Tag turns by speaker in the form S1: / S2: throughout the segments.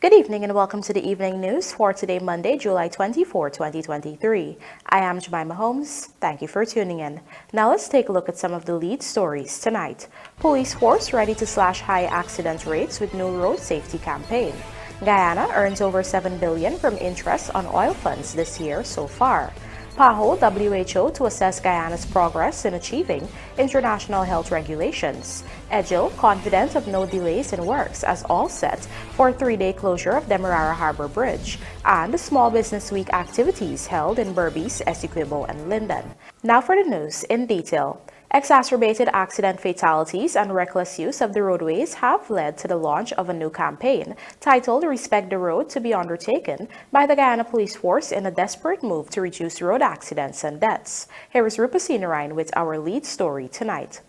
S1: Good evening and welcome to the evening news for today, Monday, July 24, 2023. I am Jemima Holmes. Thank you for tuning in. Now let's take a look at some of the lead stories tonight. Police force ready to slash high accident rates with new road safety campaign. Guyana earns over $7 billion from interest on oil funds this year so far. PAHO WHO to assess Guyana's progress in achieving international health regulations. EDGHILL confident of no delays in works as all set for 3-day closure of Demerara Harbor Bridge. And Small Business Week activities held in BERBICE, ESSEQUIBO, and LINDEN. Now for the news in detail. Exacerbated accident fatalities and reckless use of the roadways have led to the launch of a new campaign titled Respect the Road, to be undertaken by the Guyana Police Force in a desperate move to reduce road accidents and deaths. Here is Rupa Sinarayan with our lead story tonight.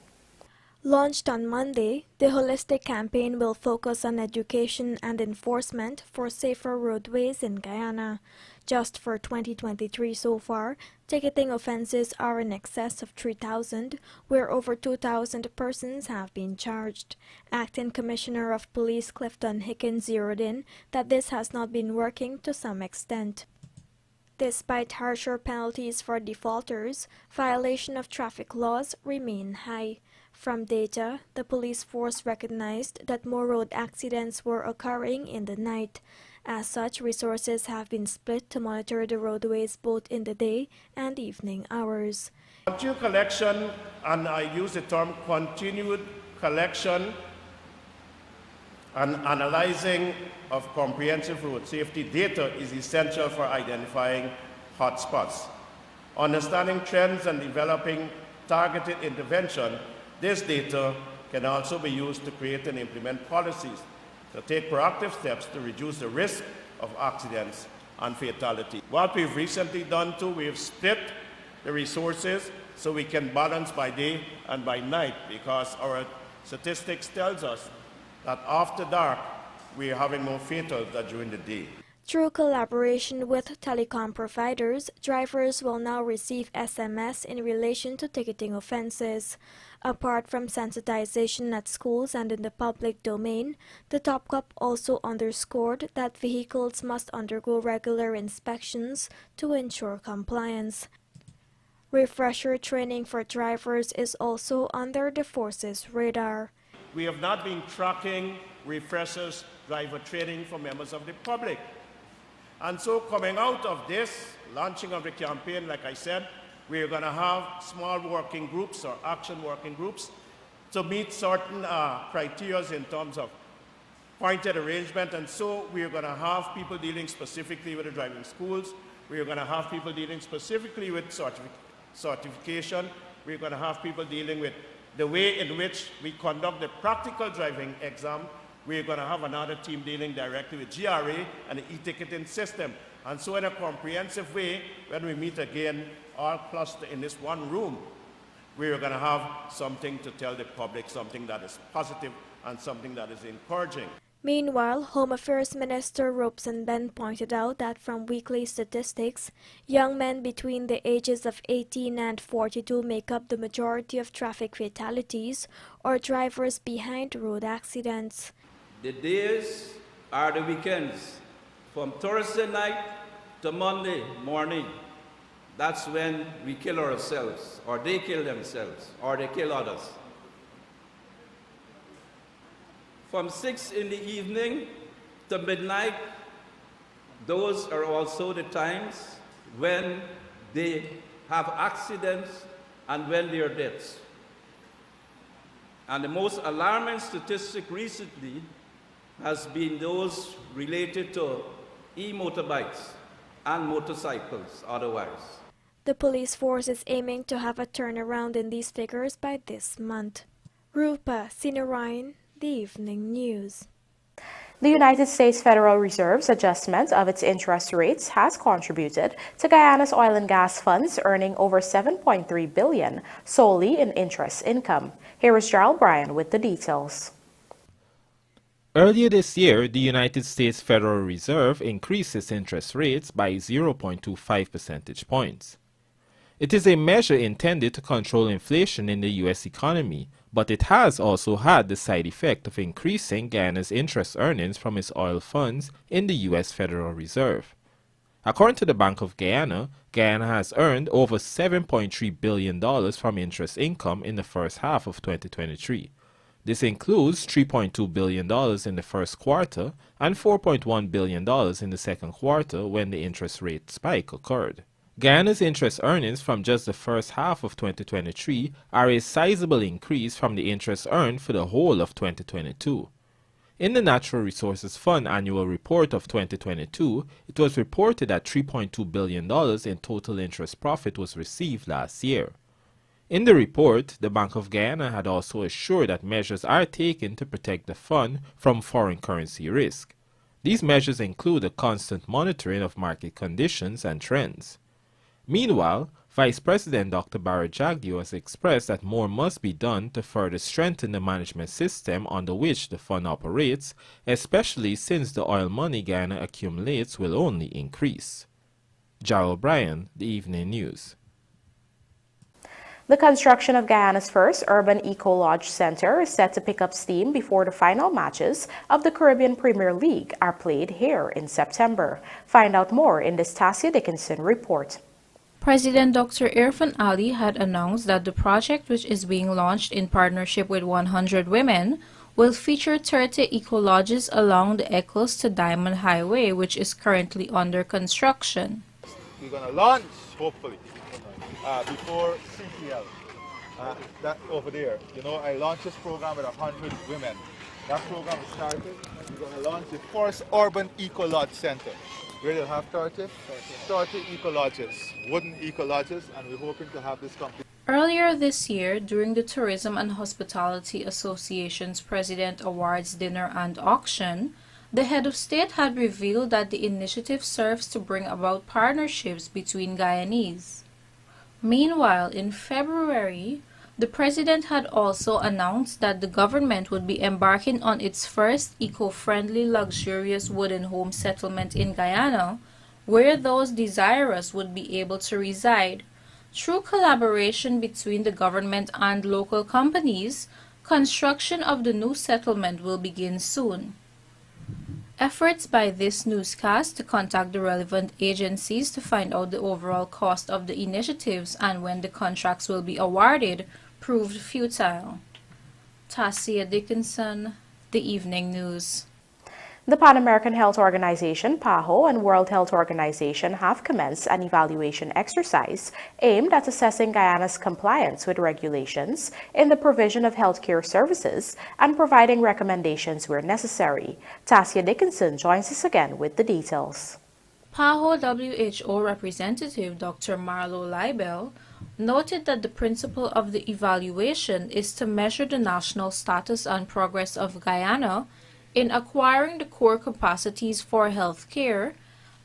S2: Launched on Monday, the holistic campaign will focus on education and enforcement for safer roadways in Guyana. Just for 2023 so far, ticketing offenses are in excess of 3,000, where over 2,000 persons have been charged. Acting Commissioner of Police Clifton Hickens zeroed in that this has not been working to some extent. Despite harsher penalties for defaulters, violation of traffic laws remain high. From data, the police force recognized that more road accidents were occurring in the night. As such, resources have been split to monitor the roadways both in the day and evening hours.
S3: Continued collection, and I use the term continued collection and analyzing of comprehensive road safety data is essential for identifying hotspots. Understanding trends and developing targeted intervention, this data can also be used to create and implement policies to take proactive steps to reduce the risk of accidents and fatality. What we've recently done too, we've split the resources so we can balance by day and by night, because our statistics tells us that after dark, we're having more fatals than during the day.
S2: Through collaboration with telecom providers, drivers will now receive SMS in relation to ticketing offenses. Apart from sensitization at schools and in the public domain, the Top Cup also underscored that vehicles must undergo regular inspections to ensure compliance. Refresher training for drivers is also under the force's radar.
S3: We have not been tracking refreshers driver training for members of the public. And so coming out of this launching of the campaign, like I said, we're going to have small working groups or action working groups to meet certain criteria in terms of pointed arrangement. And so we're going to have people dealing specifically with the driving schools. We're going to have people dealing specifically with certification. We're going to have people dealing with the way in which we conduct the practical driving exam. We're going to have another team dealing directly with GRA and the e-ticketing system. And so in a comprehensive way, when we meet again, all clustered in this one room, we're going to have something to tell the public, something that is positive and something that is encouraging.
S2: Meanwhile, Home Affairs Minister Robeson Ben pointed out that from weekly statistics, young men between the ages of 18 and 42 make up the majority of traffic fatalities or drivers behind road accidents.
S4: The days are the weekends, from Thursday night to Monday morning. That's when we kill ourselves, or they kill themselves, or they kill others. From 6 in the evening to midnight, those are also the times when they have accidents and when they are deaths. And the most alarming statistic recently has been those related to e-motorbikes and motorcycles otherwise.
S2: The police force is aiming to have a turnaround in these figures by this month. Rupa Sinarayan, The Evening News.
S1: The United States Federal Reserve's adjustment of its interest rates has contributed to Guyana's oil and gas funds earning over $7.3 billion solely in interest income. Here is Gerald Bryan with the details.
S5: Earlier this year, the United States Federal Reserve increased its interest rates by 0.25 percentage points. It is a measure intended to control inflation in the U.S. economy but it has also had the side effect of increasing Guyana's interest earnings from its oil funds in the U.S. Federal Reserve. According to the Bank of Guyana, Guyana has earned over $7.3 billion from interest income in the first half of 2023. This includes $3.2 billion in the first quarter and $4.1 billion in the second quarter when the interest rate spike occurred. Guyana's interest earnings from just the first half of 2023 are a sizable increase from the interest earned for the whole of 2022. In the Natural Resources Fund annual report of 2022, it was reported that $3.2 billion in total interest profit was received last year. In the report, the Bank of Guyana had also assured that measures are taken to protect the fund from foreign currency risk. These measures include a constant monitoring of market conditions and trends. Meanwhile, Vice President Dr. Barra Jagdeo has expressed that more must be done to further strengthen the management system under which the fund operates, especially since the oil money Guyana accumulates will only increase. Jarrell Bryan, The Evening News.
S1: The construction of Guyana's first urban eco-lodge center is set to pick up steam before the final matches of the Caribbean Premier League are played here in September. Find out more in this Tasia Dickinson report.
S6: President Dr. Irfan Ali had announced that the project, which is being launched in partnership with 100 women, will feature 30 eco-lodges along the EDGHILL to Diamond Highway, which is currently under construction.
S7: We're going to launch, hopefully, before CTL. That over there. You know, I launched this program with 100 women. That program is started. We're going to launch the first urban eco-lodge center. Where they'll have 30 eco-lodges, wooden eco-lodges, and we're hoping to have this complete.
S6: Earlier this year, during the Tourism and Hospitality Association's President Awards dinner and auction, the head of state had revealed that the initiative serves to bring about partnerships between Guyanese. Meanwhile, in February, the president had also announced that the government would be embarking on its first eco-friendly luxurious wooden home settlement in Guyana, where those desirous would be able to reside. Through collaboration between the government and local companies, construction of the new settlement will begin soon. Efforts by this newscast to contact the relevant agencies to find out the overall cost of the initiatives and when the contracts will be awarded proved futile. Tasia Dickinson, The Evening News.
S1: The Pan American Health Organization, PAHO, and World Health Organization have commenced an evaluation exercise aimed at assessing Guyana's compliance with regulations in the provision of healthcare services and providing recommendations where necessary. Tasia Dickinson joins us again with the details.
S6: PAHO WHO representative Dr. Marlo Leibel noted that the principle of the evaluation is to measure the national status and progress of Guyana in acquiring the core capacities for health care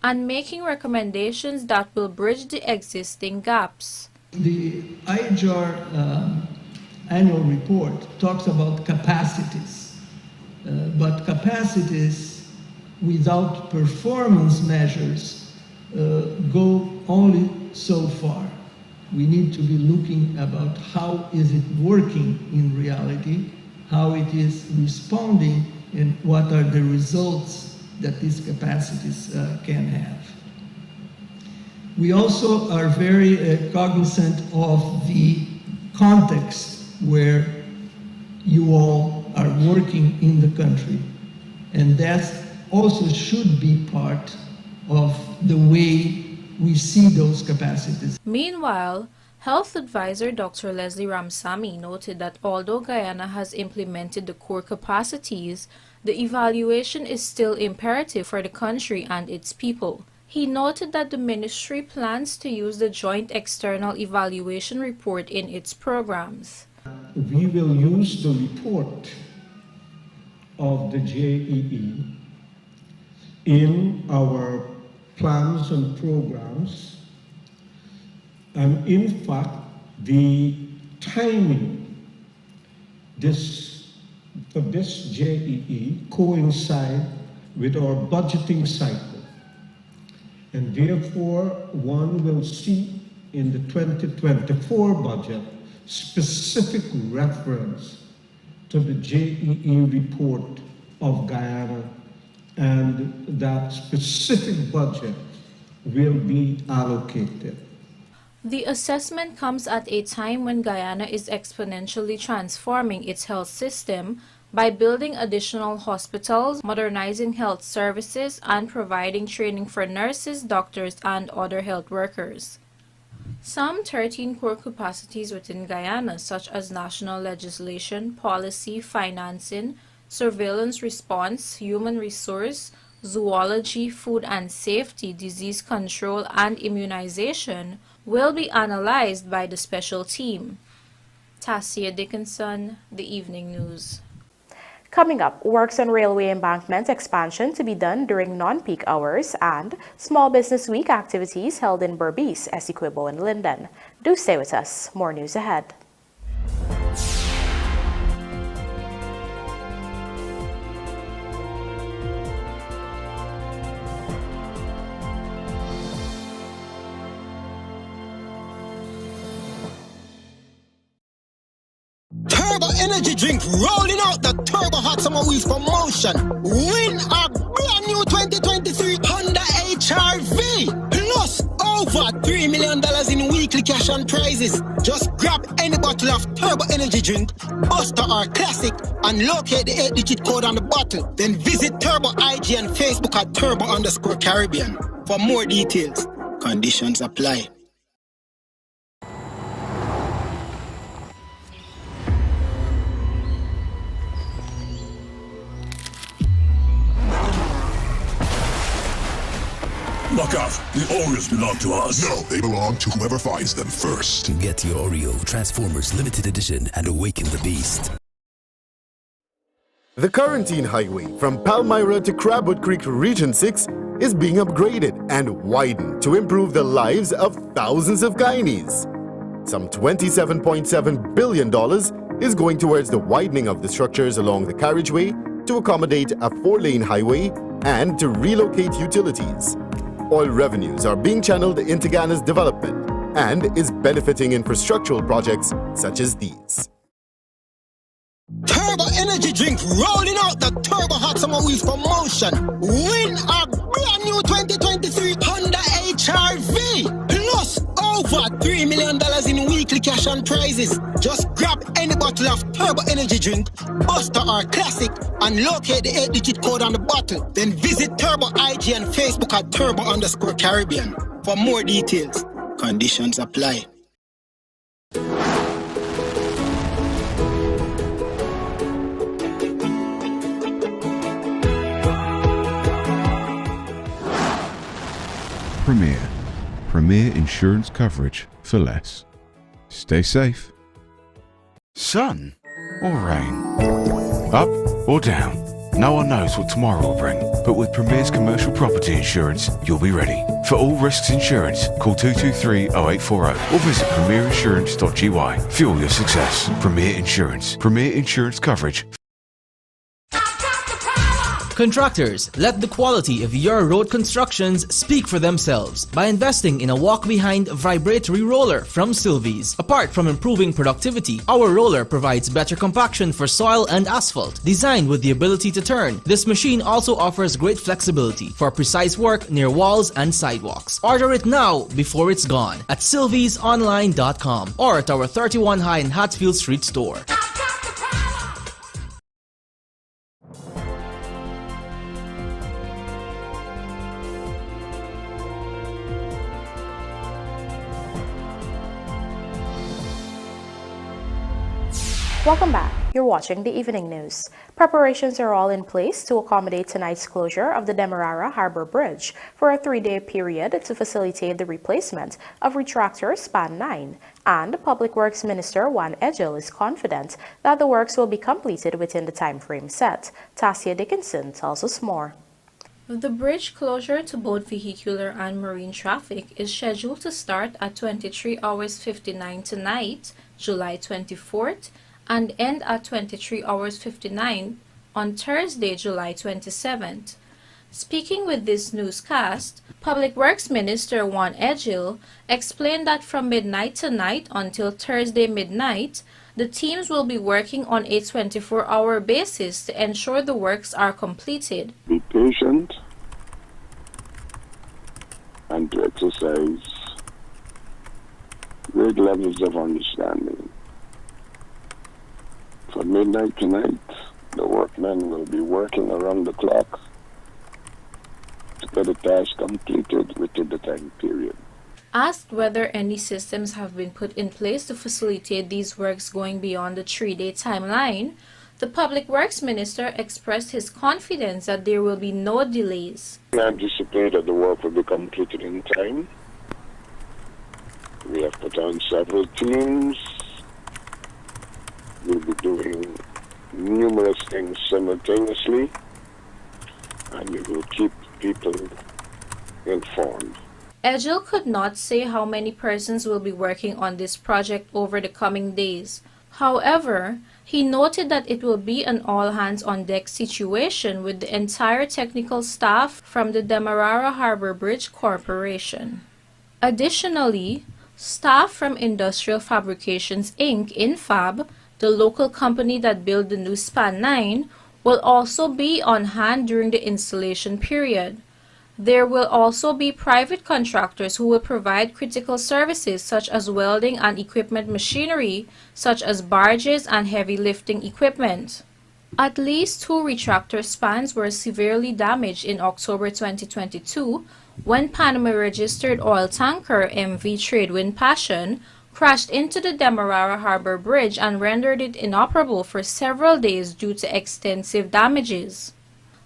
S6: and making recommendations that will bridge the existing gaps.
S8: The IHR annual report talks about capacities, but capacities without performance measures go only so far. We need to be looking about how is it working in reality, how it is responding, and what are the results that these capacities can have. We also are very cognizant of the context where you all are working in the country, and that also should be part of the way we see those capacities.
S6: Meanwhile, Health Advisor Dr. Leslie Ramsamy noted that although Guyana has implemented the core capacities, the evaluation is still imperative for the country and its people. He noted that the ministry plans to use the Joint External Evaluation Report in its programs.
S9: We will use the report of the JEE in our plans and programs, and in fact, the timing for this JEE coincide with our budgeting cycle, and therefore one will see in the 2024 budget specific reference to the JEE report of Guyana, and that specific budget will be allocated.
S6: The assessment comes at a time when Guyana is exponentially transforming its health system by building additional hospitals, modernizing health services, and providing training for nurses, doctors, and other health workers. Some 13 core capacities within Guyana, such as national legislation, policy, financing, surveillance response, human resource, zoology, food and safety, disease control, and immunization, will be analyzed by the special team. Tasia Dickinson, The Evening News.
S1: Coming up, works on railway embankment expansion to be done during non-peak hours and Small Business Week activities held in BERBICE, ESSEQUIBO, and Linden. Do stay with us. More news ahead.
S10: Turbo energy drink rolling out the Turbo Hot Summer Wheels promotion. Win a brand new 2023 Honda HR-V plus over $3 million in weekly cash and prizes. Just grab any bottle of Turbo energy drink, Buster or Classic, and locate the 8-digit code on the bottle. Then visit Turbo IG and Facebook at Turbo_Caribbean. For more details, conditions apply.
S11: Look out! The Oreos belong to us.
S12: No, they belong to whoever finds them first.
S13: Get your Oreo Transformers Limited Edition and awaken the beast.
S14: The Quarantine Highway from Palmyra to Crabwood Creek Region 6 is being upgraded and widened to improve the lives of thousands of Guyanese. Some $27.7 billion is going towards the widening of the structures along the carriageway to accommodate a 4-lane highway and to relocate utilities. Oil revenues are being channeled into Guyana's development and is benefiting infrastructural projects such as these.
S10: Turbo energy drink rolling out the Turbo Hot Summer Wheels promotion. Win a brand new 2023 Honda HR-V plus over $3 million in weekly cash and prizes. Just grab any bottle of Turbo energy drink, Buster or Classic, and locate the 8-digit code on the bottle. Then visit Turbo IG and Facebook at Turbo_Caribbean. For more details, conditions apply.
S15: Premier insurance coverage for less. Stay safe.
S16: Sun or rain? Up or down? No one knows what tomorrow will bring, but with Premier's commercial property insurance, you'll be ready. For all risks insurance, call 223-0840 or visit premierinsurance.gy. Fuel your success. Premier Insurance. Premier insurance coverage.
S17: Contractors, let the quality of your road constructions speak for themselves by investing in a walk-behind vibratory roller from Sylvies. Apart from improving productivity, our roller provides better compaction for soil and asphalt. Designed with the ability to turn, this machine also offers great flexibility for precise work near walls and sidewalks. Order it now before it's gone at sylviesonline.com or at our 31 High and Hatfield Street store.
S1: Welcome back. You're watching the Evening News. Preparations are all in place to accommodate tonight's closure of the Demerara Harbor Bridge for a 3-day period to facilitate the replacement of retractor span 9. And Public Works Minister EDGHILL is confident that the works will be completed within the time frame set. Tasia Dickinson tells us more.
S6: The bridge closure to both vehicular and marine traffic is scheduled to start at 23:59 tonight, July 24th, and end at 23:59 on Thursday, July 27th. Speaking with this newscast, Public Works Minister EDGHILL explained that from midnight tonight until Thursday midnight, The teams will be working on a 24-hour basis to ensure the works are completed.
S18: Be patient and to exercise great levels of understanding. From midnight tonight, the workmen will be working around the clock to get the task completed within the time period.
S6: Asked whether any systems have been put in place to facilitate these works going beyond the 3-day timeline, the Public Works Minister expressed his confidence that there will be no delays.
S18: We anticipate that the work will be completed in time. We have put on several teams. We'll be doing numerous things simultaneously, and we will keep people informed.
S6: EDGHILL could not say how many persons will be working on this project over the coming days. However, he noted that it will be an all-hands-on-deck situation with the entire technical staff from the Demerara Harbor Bridge Corporation. Additionally, staff from Industrial Fabrications Inc. INFAB, the local company that built the new Span 9, will also be on hand during the installation period. There will also be private contractors who will provide critical services such as welding and equipment machinery, such as barges and heavy lifting equipment. At least 2 retractor spans were severely damaged in October 2022 when Panama-registered oil tanker MV Tradewind Passion crashed into the Demerara Harbor Bridge and rendered it inoperable for several days due to extensive damages.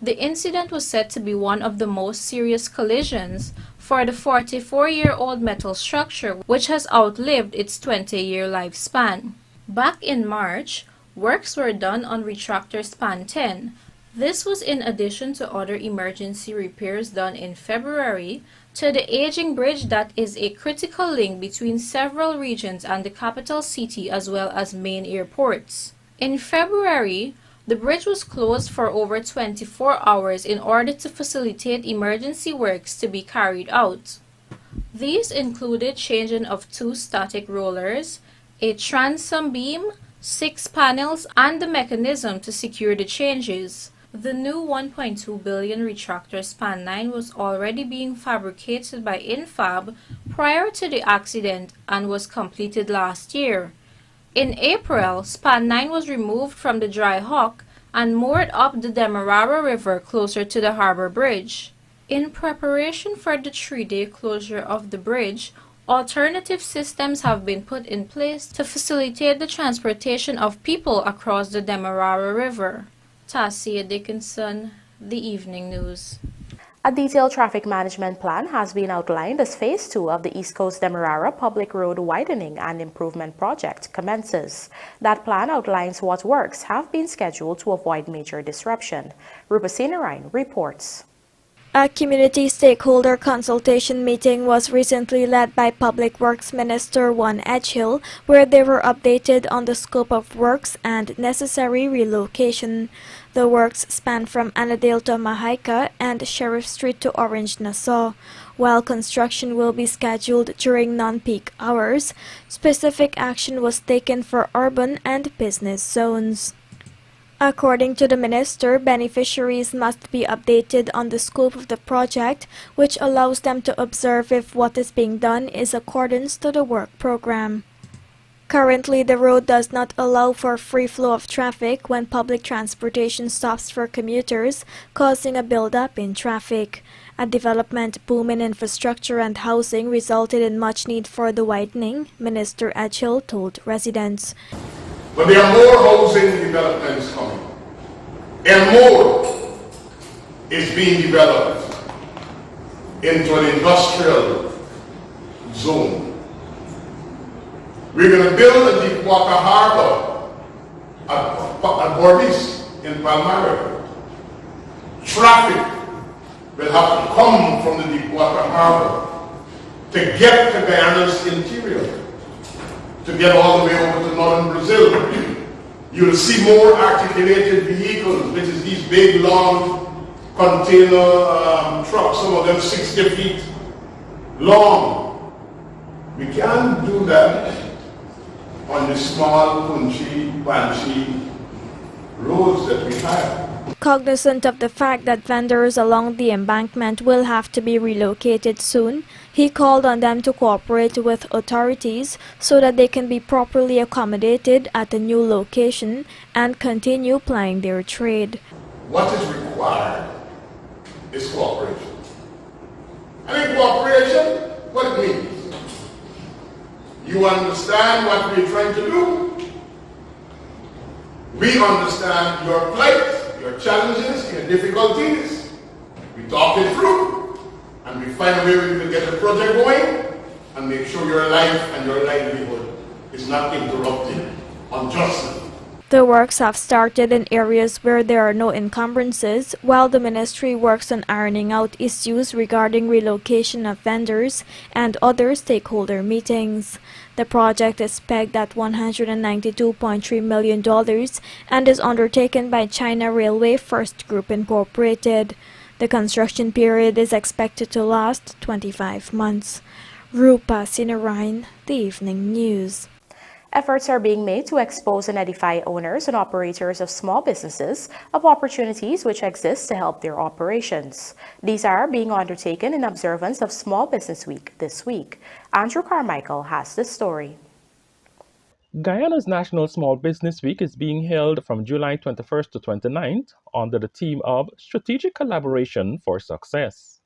S6: The incident was said to be one of the most serious collisions for the 44-year-old metal structure, which has outlived its 20-year lifespan. Back in March, works were done on retractor span 10. This was in addition to other emergency repairs done in February to the aging bridge that is a critical link between several regions and the capital city as well as main airports. In February, the bridge was closed for over 24 hours in order to facilitate emergency works to be carried out. These included changing of 2 static rollers, a transom beam, 6 panels, and the mechanism to secure the changes. The new 1.2 billion retractor Span 9 was already being fabricated by INFAB prior to the accident and was completed last year. In April, Span 9 was removed from the dry dock and moored up the Demerara River closer to the harbor bridge. In preparation for the 3-day closure of the bridge, alternative systems have been put in place to facilitate the transportation of people across the Demerara River. Tasia Dickinson, The Evening News.
S1: A detailed traffic management plan has been outlined as Phase 2 of the East Coast Demerara Public Road Widening and Improvement Project commences. That plan outlines what works have been scheduled to avoid major disruption. Rupasina Ryan reports.
S2: A community stakeholder consultation meeting was recently led by Public Works Minister EDGHILL, where they were updated on the scope of works and necessary relocation. The works span from Annandale to Mahaika and Sheriff Street to Orange Nassau. While construction will be scheduled during non-peak hours, specific action was taken for urban and business zones. According to the minister, beneficiaries must be updated on the scope of the project, which allows them to observe if what is being done is accordance to the work program. Currently, the road does not allow for free flow of traffic when public transportation stops for commuters, causing a buildup in traffic. A development boom in infrastructure and housing resulted in much need for the widening, Minister EDGHILL told residents.
S19: But there are more housing developments coming, and more is being developed into an industrial zone. We're going to build a deep water harbor at BERBICE in Palmyra. Traffic will have to come from the deep water harbor to get to Guyana's interior, to get all the way over to northern Brazil. You'll see more articulated vehicles, which is these big, long container trucks, some of them 60 feet long. We can't do that on the small, punchy, punchy roads that we have.
S2: Cognizant of the fact that vendors along the embankment will have to be relocated soon, he called on them to cooperate with authorities so that they can be properly accommodated at the new location and continue plying their trade.
S19: What is required is cooperation. And in cooperation, what it means? You understand what we're trying to do. We understand your plight, your challenges, your difficulties. We talk it through, and we find a way we can get the project going and make sure your life and your livelihood is not interrupted unjustly.
S2: The works have started in areas where there are no encumbrances, while the ministry works on ironing out issues regarding relocation of vendors and other stakeholder meetings. The project is pegged at $192.3 million and is undertaken by China Railway First Group Incorporated. The construction period is expected to last 25 months. Rupa Sinarayan, The Evening News.
S1: Efforts are being made to expose and edify owners and operators of small businesses of opportunities which exist to help their operations. These are being undertaken in observance of Small Business Week this week. Andrew Carmichael has the story.
S5: Guyana's National Small Business Week is being held from July 21st to 29th under the theme of Strategic Collaboration for Success.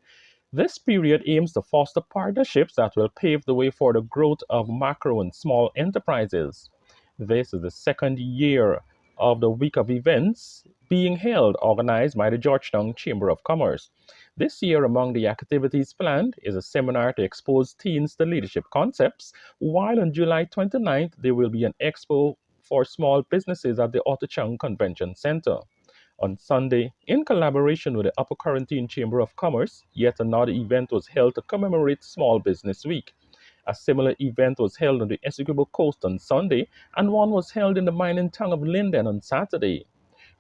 S5: This period aims to foster partnerships that will pave the way for the growth of macro and small enterprises. This is the second year of the week of events being held, organized by the Georgetown Chamber of Commerce. This year, among the activities planned is a seminar to expose teens to leadership concepts, while on July 29th, there will be an expo for small businesses at the Otachang Convention Center. On Sunday, in collaboration with the Upper Quarantine Chamber of Commerce, yet another event was held to commemorate Small Business Week. A similar event was held on the ESSEQUIBO coast on Sunday, and one was held in the mining town of Linden on Saturday.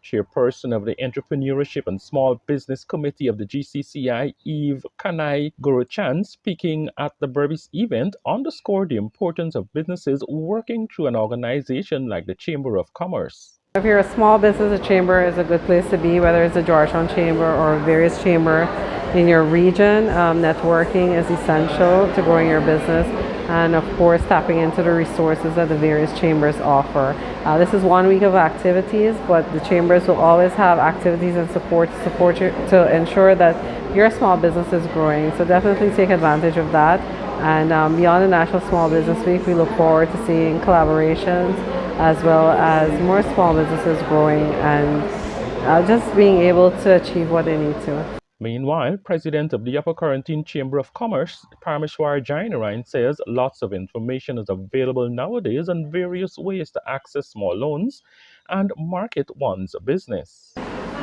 S5: Chairperson of the Entrepreneurship and Small Business Committee of the GCCI, Eve Kanai Guruchan, speaking at the BERBICE event, underscored the importance of businesses working through an organization like the Chamber of Commerce.
S20: If you're a small business, a chamber is a good place to be, whether it's a Georgetown chamber or various chamber in your region. Networking is essential to growing your business, and of course tapping into the resources that the various chambers offer. This is 1 week of activities, but the chambers will always have activities and support you to ensure that your small business is growing. So definitely take advantage of that. And beyond the National Small Business Week, we look forward to seeing collaborations as well as more small businesses growing and just being able to achieve what they need to.
S5: Meanwhile, President of the Upper Quarantine Chamber of Commerce, Parmeshwar Jainarayan, says lots of information is available nowadays on various ways to access small loans and market one's business.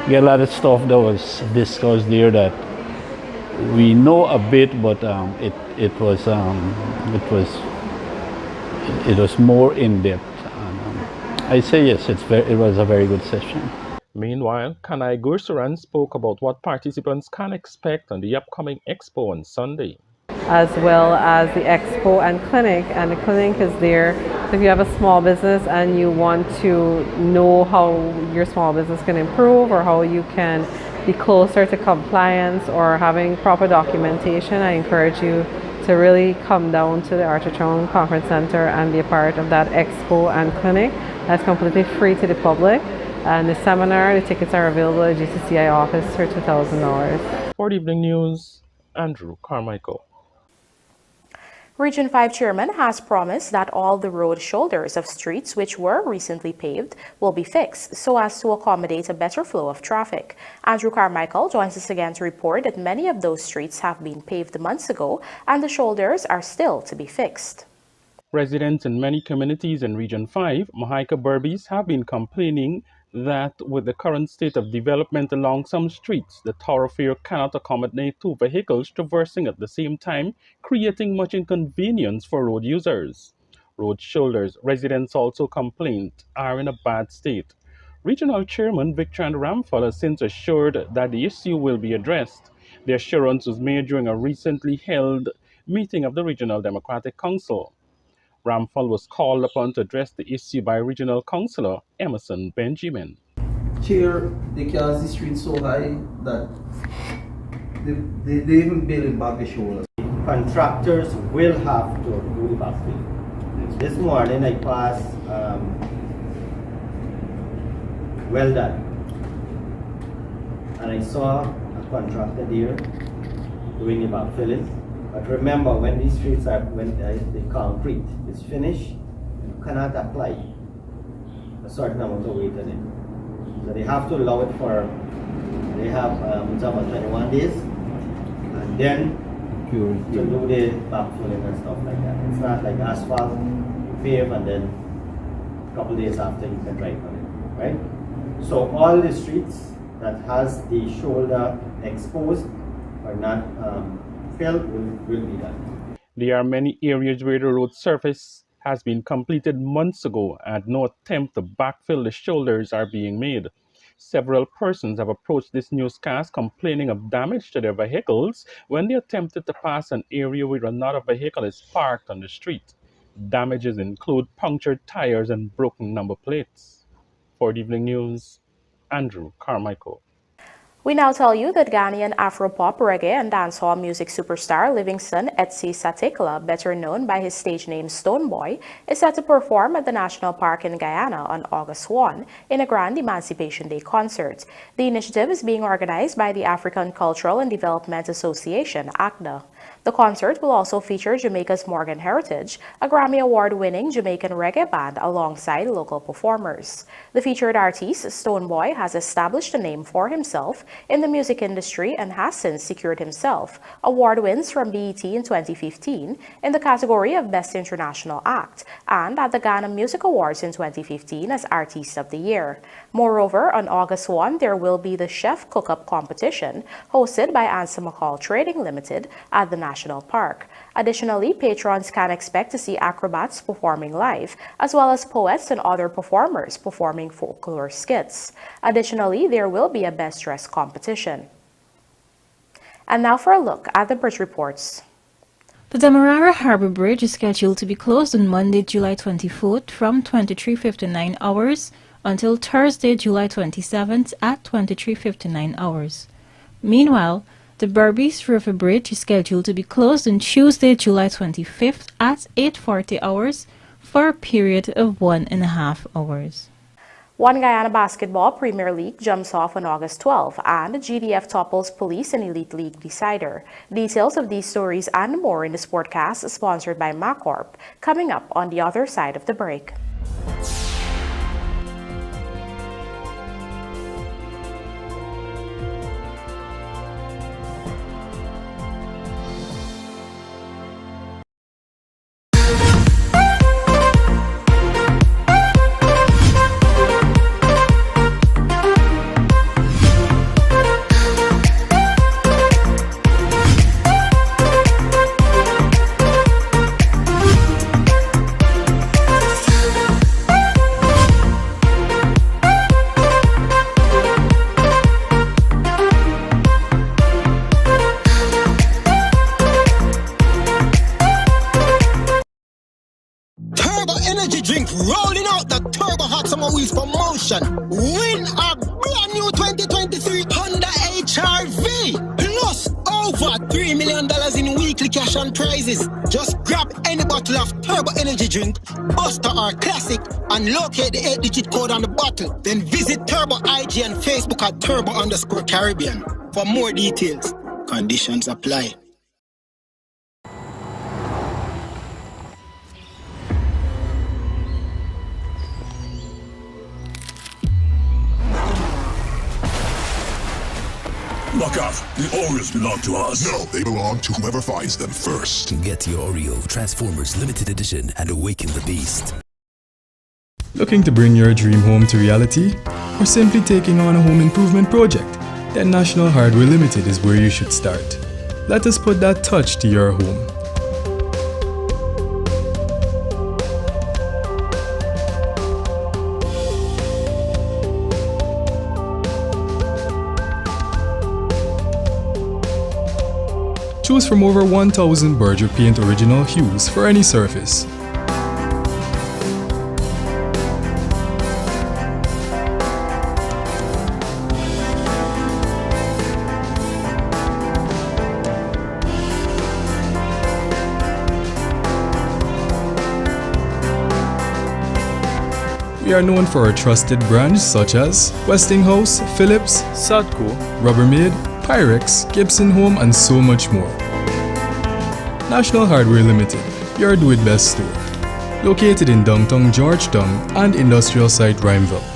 S21: Yeah, a lot of stuff that was discussed there that we know a bit, but it was more in depth. I say yes, it was a very good session.
S5: Meanwhile, Kanai Gursuran spoke about what participants can expect on the upcoming expo on Sunday.
S20: As well as the expo and clinic, and the clinic is there. So if you have a small business and you want to know how your small business can improve or how you can be closer to compliance or having proper documentation, I encourage you to really come down to the Archer-Chung Conference Center and be a part of that expo and clinic. That's completely free to the public. And the seminar, the tickets are available at GCCI office for $2,000.
S5: For the Evening News, Andrew Carmichael.
S1: Region 5 Chairman has promised that all the road shoulders of streets which were recently paved will be fixed so as to accommodate a better flow of traffic. Andrew Carmichael joins us again to report that many of those streets have been paved months ago and the shoulders are still to be fixed.
S5: Residents in many communities in Region 5, Mahika BERBICE, have been complaining that with the current state of development along some streets, the thoroughfare cannot accommodate two vehicles traversing at the same time, creating much inconvenience for road users. Road shoulders, residents also complained, are in a bad state. Regional Chairman Victrand Ramphal has since assured that the issue will be addressed. The assurance was made during a recently held meeting of the Regional Democratic Council.
S21: Ramphal was called upon to address the issue by Regional Councillor Emerson Benjamin.
S3: Here, they can't see streets so high that they even build back the shoulders.
S22: Contractors will have to do the backfill. This morning I passed well done, and I saw a contractor there doing the backfilling. But remember, when these streets are, when the concrete is finished, you cannot apply a certain amount of weight on it. So they have to allow it for, they have 21 days, and then to do the backfilling and stuff like that. It's not like asphalt, pave, and then a couple days after you can drive on it, right? So all the streets that has the shoulder exposed or not filled will be done.
S21: There are many areas where the road surface has been completed months ago and no attempt to backfill the shoulders are being made. Several persons have approached this newscast complaining of damage to their vehicles when they attempted to pass an area where another vehicle is parked on the street. Damages include punctured tires and broken number plates. For the Evening News, Andrew Carmichael.
S1: We now tell you that Ghanaian Afro-pop, reggae, and dancehall music superstar Livingston Etsi Satekla, better known by his stage name Stonebwoy, is set to perform at the National Park in Guyana on August 1 in a grand Emancipation Day concert. The initiative is being organized by the African Cultural and Development Association, ACDA. The concert will also feature Jamaica's Morgan Heritage, a Grammy Award-winning Jamaican reggae band alongside local performers. The featured artist, Stonebwoy, has established a name for himself in the music industry and has since secured himself award wins from BET in 2015 in the category of Best International Act and at the Ghana Music Awards in 2015 as Artist of the Year. Moreover, on August 1, there will be the Chef Cook-Up competition hosted by Ansa McCall Trading Limited at the National Park. Additionally, patrons can expect to see acrobats performing live, as well as poets and other performers performing folklore skits. Additionally, there will be a Best Dressed competition. And now for a look at the bridge reports.
S6: The Demerara Harbour Bridge is scheduled to be closed on Monday, July 24th from 23:59 hours until Thursday, July 27th at 23:59 hours. Meanwhile, the BERBICE River Bridge is scheduled to be closed on Tuesday, July 25th at 8:40 hours for a period of 1.5 hours.
S1: One Guyana Basketball Premier League jumps off on August 12 and GDF topples Police and Elite League decider. Details of these stories and more in the Sportcast sponsored by MacCorp coming up on the other side of the break.
S10: Rolling out the Turbo Hot Summer Wheels promotion. Win a brand new 2023 Honda HR-V. Plus over $3 million in weekly cash and prizes. Just grab any bottle of Turbo Energy Drink, Buster or Classic, and locate the 8-digit code on the bottle. Then visit Turbo IG and Facebook at Turbo_Caribbean. For more details, conditions apply.
S11: Look out! The Oreos belong to us.
S12: No, they belong to whoever finds them first.
S13: Get your Oreo Transformers Limited Edition and awaken the beast.
S23: Looking to bring your dream home to reality? Or simply taking on a home improvement project? Then National Hardware Limited is where you should start. Let us put that touch to your home. Choose from over 1,000 Berger Paint original hues for any surface. We are known for our trusted brands such as Westinghouse, Philips, Sadco, Rubbermaid, Pyrex, Gibson Home, and so much more. National Hardware Limited, your do-it-best store. Located in downtown Georgetown and industrial site Rhymeville.